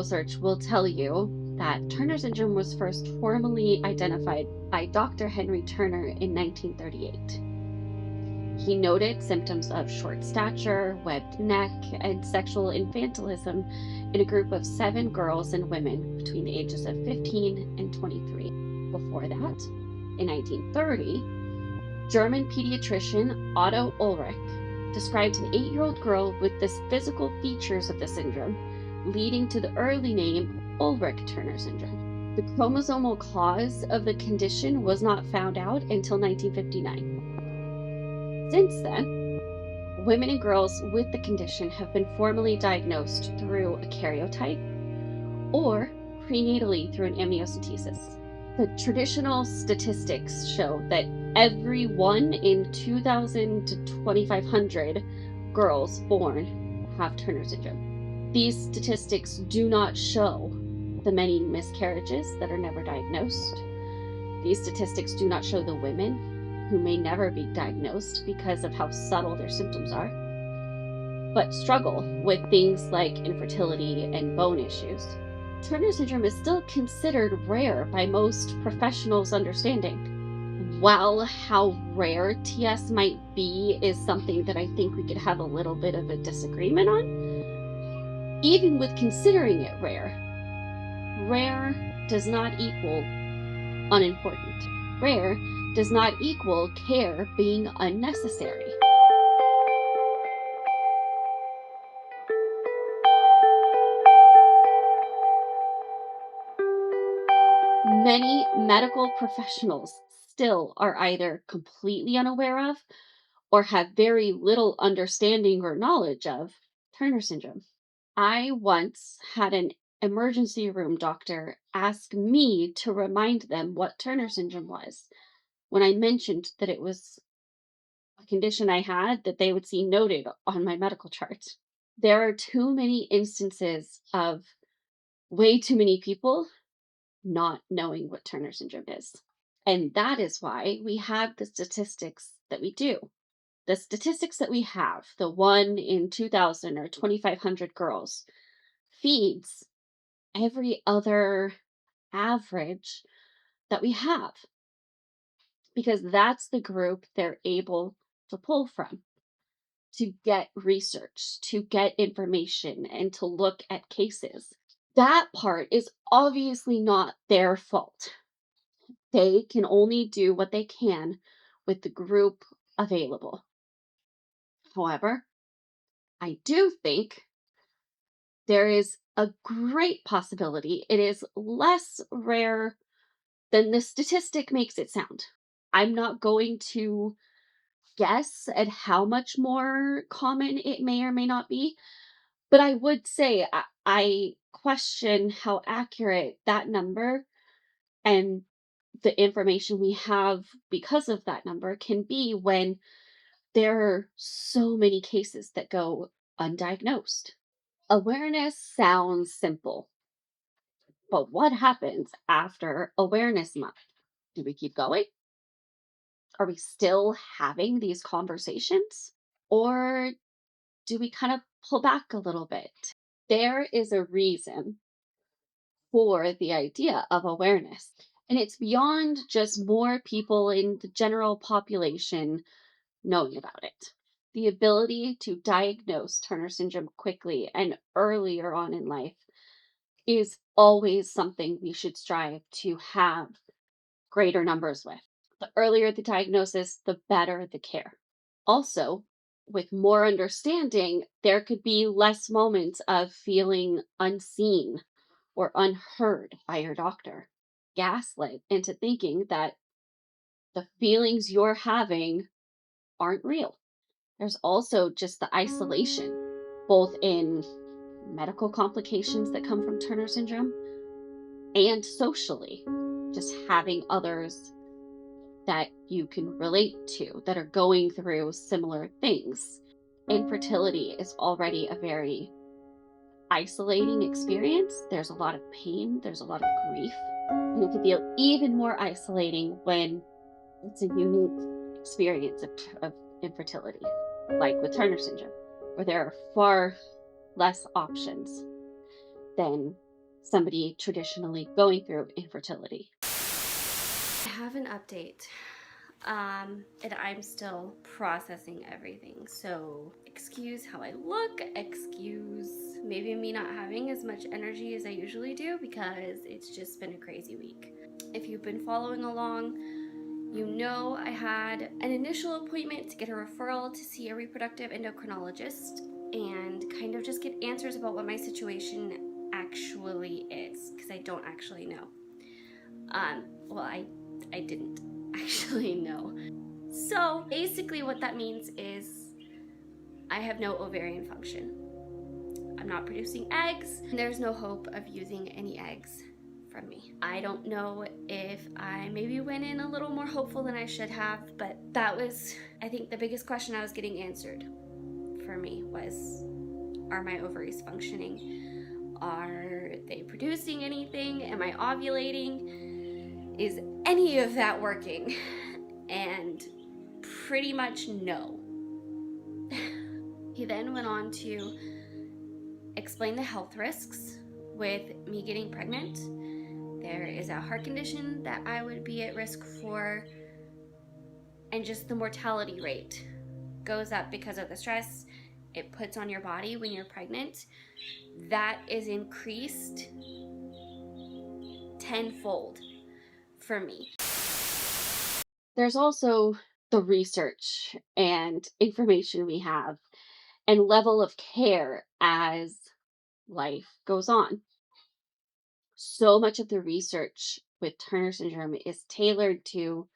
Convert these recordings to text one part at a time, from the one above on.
Google search will tell you that Turner syndrome was first formally identified by Dr. Henry Turner in 1938. He noted symptoms of short stature, webbed neck, and sexual infantilism in a group of 7 girls and women between the ages of 15 and 23. Before that, in 1930, German pediatrician Otto Ulrich described an 8-year-old girl with the physical features of the syndrome, leading to the early name Ulrich-Turner syndrome. The chromosomal cause of the condition was not found out until 1959. Since then, women and girls with the condition have been formally diagnosed through a karyotype or prenatally through an amniocentesis. The traditional statistics show that every 1 in 2,000 to 2,500 girls born have Turner syndrome. These statistics do not show the many miscarriages that are never diagnosed. These statistics do not show the women who may never be diagnosed because of how subtle their symptoms are, but struggle with things like infertility and bone issues. Turner syndrome is still considered rare by most professionals' understanding. While how rare TS might be is something that I think we could have a little bit of a disagreement on, even with considering it rare, rare does not equal unimportant. Rare does not equal care being unnecessary. Many medical professionals still are either completely unaware of or have very little understanding or knowledge of Turner syndrome. I once had an emergency room doctor ask me to remind them what Turner syndrome was when I mentioned that it was a condition I had that they would see noted on my medical chart. There are too many instances of way too many people not knowing what Turner syndrome is. And that is why we have the statistics that we do. The statistics that we have, the 1 in 2,000 or 2,500 girls, feeds every other average that we have, because that's the group they're able to pull from to get research, to get information, and to look at cases. That part is obviously not their fault. They can only do what they can with the group available. However, I do think there is a great possibility it is less rare than the statistic makes it sound. I'm not going to guess at how much more common it may or may not be, but I would say I question how accurate that number and the information we have because of that number can be when there are so many cases that go undiagnosed. Awareness sounds simple, but what happens after Awareness Month? Do we keep going? Are we still having these conversations? Or do we kind of pull back a little bit? There is a reason for the idea of awareness, and it's beyond just more people in the general population knowing about it. The ability to diagnose Turner syndrome quickly and earlier on in life is always something we should strive to have greater numbers with. The earlier the diagnosis, the better the care. Also, with more understanding, there could be less moments of feeling unseen or unheard by your doctor, gaslit into thinking that the feelings you're having aren't real. There's also just the isolation, both in medical complications that come from Turner syndrome and socially, just having others that you can relate to that are going through similar things. Infertility is already a very isolating experience. There's a lot of pain, there's a lot of grief, and it can feel even more isolating when it's a unique experience of infertility, like with Turner syndrome, where there are far less options than somebody traditionally going through infertility. I have an update. And I'm still processing everything. So, excuse how I look, excuse maybe me not having as much energy as I usually do because it's just been a crazy week. If you've been following along, you know I had an initial appointment to get a referral to see a reproductive endocrinologist and kind of just get answers about what my situation actually is because I don't actually know. Well, I didn't actually know. So basically, what that means is I have no ovarian function. I'm not producing eggs, and there's no hope of using any eggs from me. I don't know if I maybe went in a little more hopeful than I should have, but that was, I think, the biggest question I was getting answered for me was, are my ovaries functioning? Are they producing anything? Am I ovulating? Is any of that working? And pretty much no. He then went on to explain the health risks with me getting pregnant. There is a heart condition that I would be at risk for, and just the mortality rate goes up because of the stress it puts on your body when you're pregnant. That is increased tenfold for me. There's also the research and information we have and level of care as life goes on. So much of the research with Turner syndrome is tailored to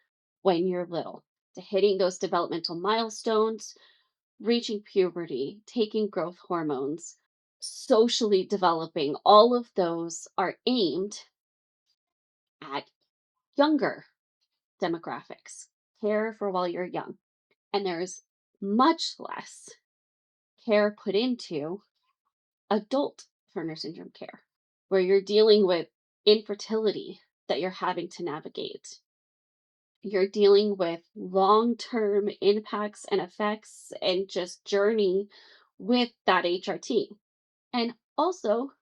when you're little, to hitting those developmental milestones, reaching puberty, taking growth hormones, socially developing. All of those are aimed at younger demographics, care for while you're young. And there's much less care put into adult Turner syndrome care, where you're dealing with infertility that you're having to navigate. You're dealing with long term impacts and effects and just journey with that HRT. And also,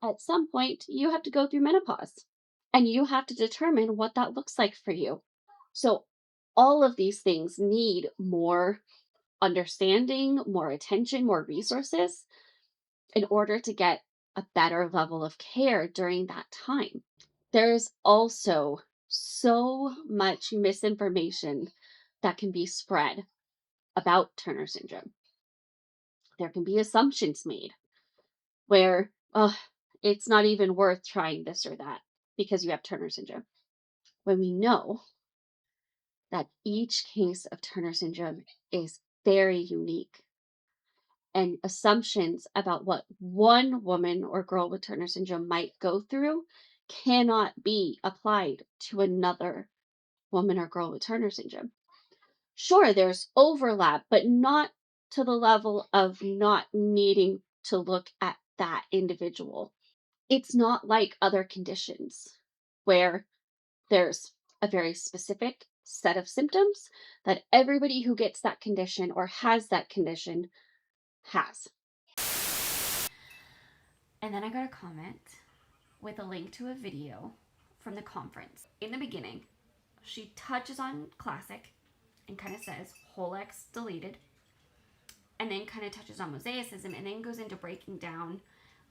at some point, you have to go through menopause and you have to determine what that looks like for you. So, all of these things need more understanding, more attention, more resources in order to get a better level of care during that time. There's also so much misinformation that can be spread about Turner syndrome. There can be assumptions made where, oh, it's not even worth trying this or that because you have Turner syndrome. When we know that each case of Turner syndrome is very unique, and assumptions about what one woman or girl with Turner syndrome might go through cannot be applied to another woman or girl with Turner syndrome. Sure, there's overlap, but not to the level of not needing to look at that individual. It's not like other conditions where there's a very specific set of symptoms that everybody who gets that condition or has that condition has. And then I got a comment with a link to a video from the conference. In the beginning, she touches on classic and kind of says whole X deleted, and then kind of touches on mosaicism, and then goes into breaking down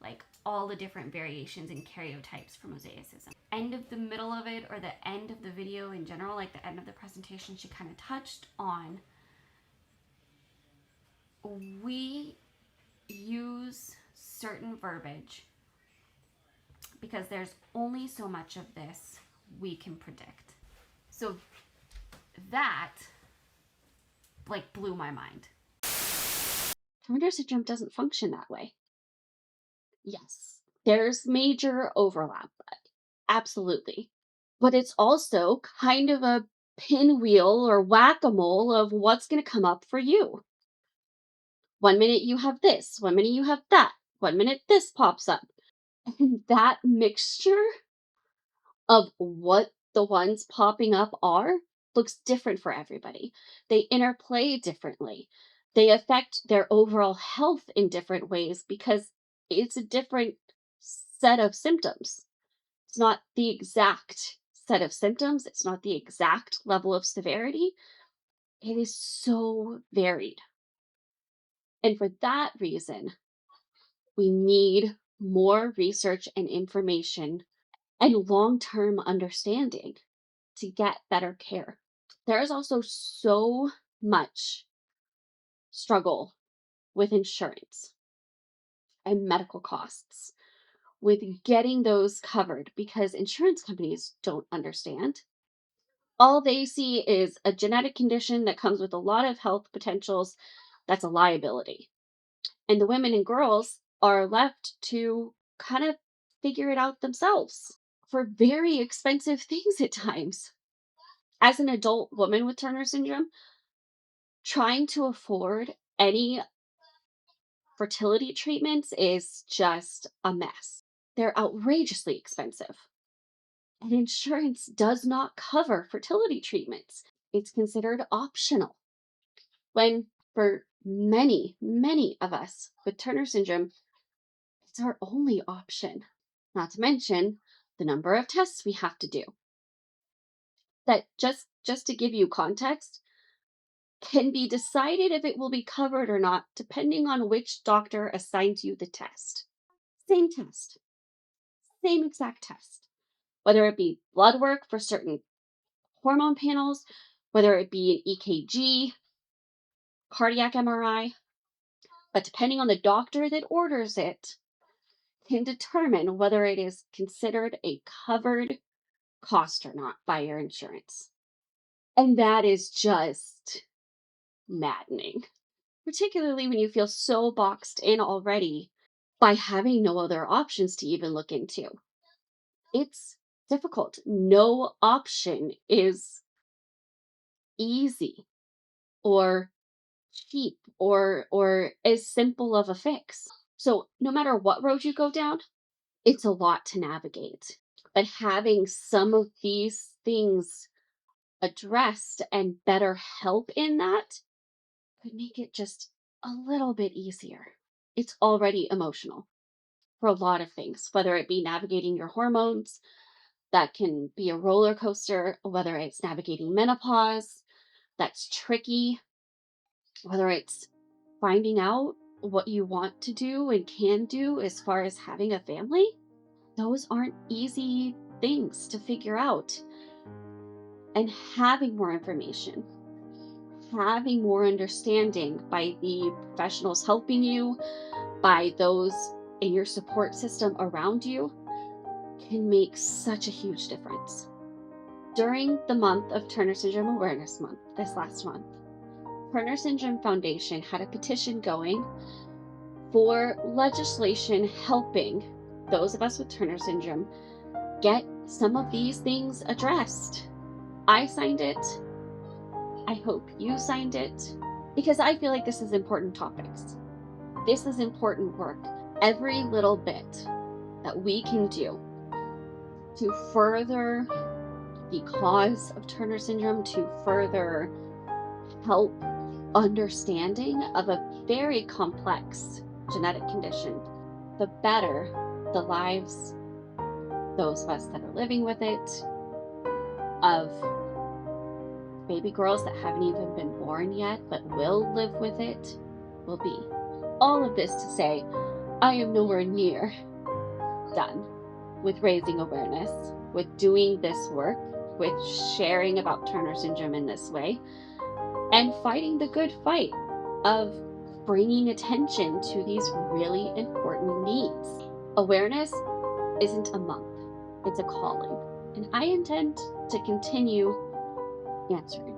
like all the different variations and karyotypes for mosaicism. End of the middle of it, or the end of the video in general, like the end of the presentation, she kind of touched on we use certain verbiage because there's only so much of this we can predict. So that like blew my mind. Turner syndrome doesn't function that way. Yes, there's major overlap, absolutely. But it's also kind of a pinwheel or whack a mole of what's going to come up for you. One minute you have this, one minute you have that, one minute this pops up. And that mixture of what the ones popping up are looks different for everybody. They interplay differently. They affect their overall health in different ways because it's a different set of symptoms. It's not the exact set of symptoms, it's not the exact level of severity. It is so varied. And for that reason, we need more research and information and long term understanding to get better care. There is also so much struggle with insurance and medical costs, with getting those covered because insurance companies don't understand. All they see is a genetic condition that comes with a lot of health potentials that's a liability. And the women and girls are left to kind of figure it out themselves for very expensive things at times. As an adult woman with Turner syndrome, trying to afford any fertility treatments is just a mess. They're outrageously expensive. And insurance does not cover fertility treatments. It's considered optional. When for many, many of us with Turner syndrome, it's our only option. Not to mention the number of tests we have to do. That just to give you context, can be decided if it will be covered or not depending on which doctor assigns you the test. Same test, same exact test. Whether it be blood work for certain hormone panels, whether it be an EKG, cardiac MRI, but depending on the doctor that orders it, can determine whether it is considered a covered cost or not by your insurance. And that is just maddening, particularly when you feel so boxed in already by having no other options to even look into. It's difficult. No option is easy or cheap or as simple of a fix. So no matter what road you go down, it's a lot to navigate. But having some of these things addressed and better help in that could make it just a little bit easier. It's already emotional for a lot of things, whether it be navigating your hormones, that can be a roller coaster, whether it's navigating menopause, that's tricky, whether it's finding out what you want to do and can do as far as having a family. Those aren't easy things to figure out. And having more information, having more understanding by the professionals helping you, by those in your support system around you, can make such a huge difference. During the month of Turner Syndrome Awareness Month, this last month, Turner Syndrome Foundation had a petition going for legislation helping those of us with Turner syndrome get some of these things addressed. I signed it. I hope you signed it because I feel like this is important topics. This is important work. Every little bit that we can do to further the cause of Turner syndrome, to further help understanding of a very complex genetic condition, the better the lives those of us that are living with it, of baby girls that haven't even been born yet but will live with it, will be. All of this to say, I am nowhere near done with raising awareness, with doing this work, with sharing about Turner syndrome in this way, and fighting the good fight of bringing attention to these really important needs. Awareness isn't a month, it's a calling. And I intend to continue answering.